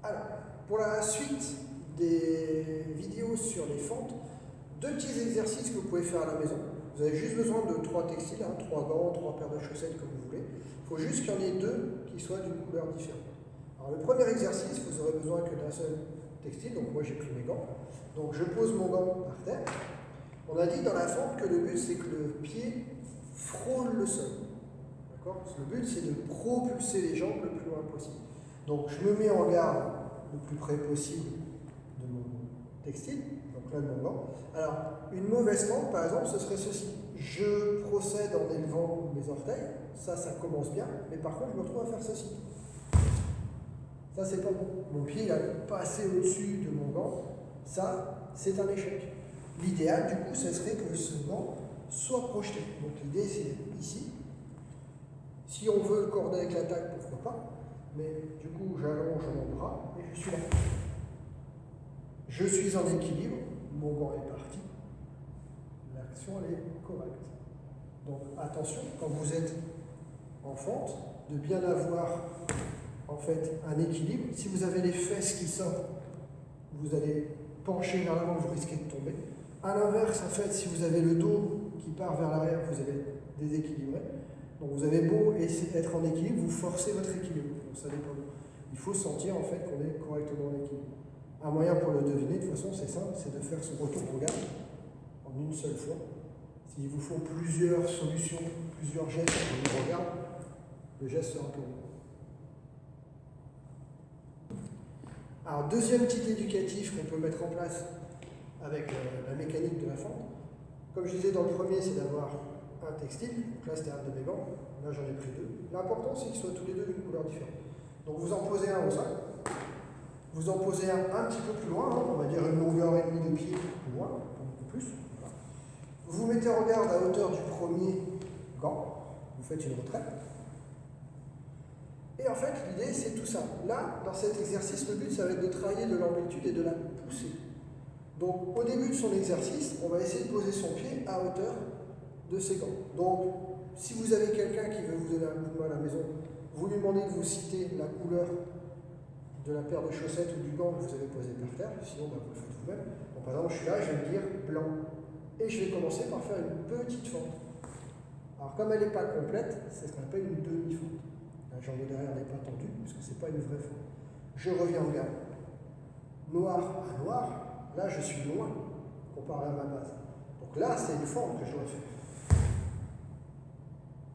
Alors, pour la suite des vidéos sur les fentes, deux petits exercices que vous pouvez faire à la maison. Vous avez juste besoin de 3 textiles, 3 gants, 3 paires de chaussettes comme vous voulez. Il faut juste qu'il y en ait 2 qui soient d'une couleur différente. Alors le premier exercice, vous aurez besoin que d'un seul textile, donc moi j'ai pris mes gants. Donc je pose mon gant par terre. On a dit dans la fente que le but c'est que le pied frôle le sol. D'accord ? Le but c'est de propulser les jambes le plus loin possible. Donc je me mets en garde le plus près possible de mon textile, donc là de mon gant. Alors une mauvaise fente par exemple ce serait ceci. Je procède en élevant mes orteils, ça commence bien, mais par contre je me retrouve à faire ceci. Ça c'est pas bon. Mon pied il a passé au-dessus de mon gant, ça c'est un échec. L'idéal du coup ce serait que ce gant soit projeté. Donc l'idée c'est ici. Si on veut le corder avec l'attaque, pourquoi pas. Mais du coup, j'allonge mon bras et je suis là. Je suis en équilibre, mon gant est parti. L'action, elle est correcte. Donc attention, quand vous êtes en fente, de bien avoir en fait un équilibre. Si vous avez les fesses qui sortent, vous allez pencher vers l'avant, vous risquez de tomber. À l'inverse, en fait, si vous avez le dos qui part vers l'arrière, vous allez déséquilibrer. Donc vous avez beau être en équilibre, vous forcez votre équilibre. Donc ça dépend. Il faut sentir en fait qu'on est correctement en équilibre. Un moyen pour le deviner, de toute façon, c'est simple, c'est de faire ce retour en garde en une seule fois. S'il vous faut plusieurs solutions, plusieurs gestes pour le regard, le geste sera un peu long. Alors deuxième petit éducatif qu'on peut mettre en place avec la mécanique de la fente. Comme je disais dans le premier, c'est d'avoir un textile, donc là c'était un de mes gants, là j'en ai pris 2. L'important c'est qu'ils soient tous les deux d'une couleur différente. Donc vous en posez un au sol, vous en posez un petit peu plus loin, on va dire une longueur et demie de pied plus loin, beaucoup plus. Voilà. Vous mettez en garde à hauteur du premier gant, vous faites une retraite. Et en fait l'idée c'est tout ça. Là, dans cet exercice, le but ça va être de travailler de l'amplitude et de la pousser. Donc au début de son exercice, on va essayer de poser son pied à hauteur de ses gants. Donc, si vous avez quelqu'un qui veut vous donner un coup de main à la maison, vous lui demandez de vous citer la couleur de la paire de chaussettes ou du gant que vous avez posé par terre, sinon vous le faites vous-même. Donc, par exemple, je suis là, je vais me dire blanc. Et je vais commencer par faire une petite fente. Alors, comme elle n'est pas complète, c'est ce qu'on appelle une demi-fente. La jambe derrière n'est pas tendue, parce que ce n'est pas une vraie fente. Je reviens en garde. Noir à noir, là je suis loin comparé à ma base. Donc là, c'est une fente que je dois faire.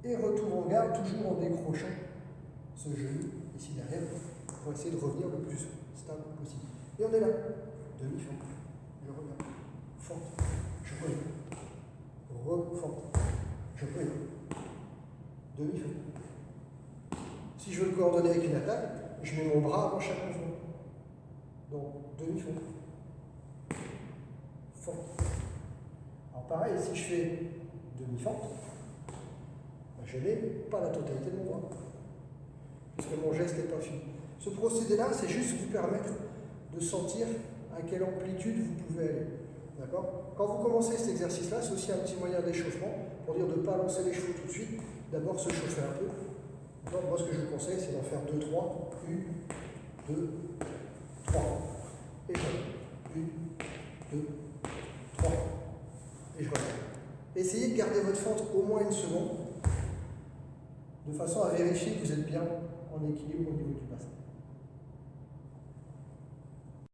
Et retour en garde, toujours en décrochant ce genou ici derrière, pour essayer de revenir le plus stable possible. Et on est là, demi-fente, je reviens, fente, je reviens, refente, je reviens, demi-fente. Si je veux le coordonner avec une attaque, je mets mon bras avant chaque mouvement. Donc, demi-fente, fente. Alors pareil, si je fais demi-fente, je n'ai pas la totalité de mon bras, puisque mon geste n'est pas fini. Ce procédé-là, c'est juste vous permettre de sentir à quelle amplitude vous pouvez aller. D'accord ? Quand vous commencez cet exercice-là, c'est aussi un petit moyen d'échauffement, pour dire de ne pas lancer les cheveux tout de suite, d'abord se chauffer un peu. Donc, moi, ce que je vous conseille, c'est d'en faire 2, 3. 1, 2, 3. Et je reviens. 1, 2, 3. Et je reviens. Essayez de garder votre fente au moins une seconde, de façon à vérifier que vous êtes bien en équilibre au niveau du bassin.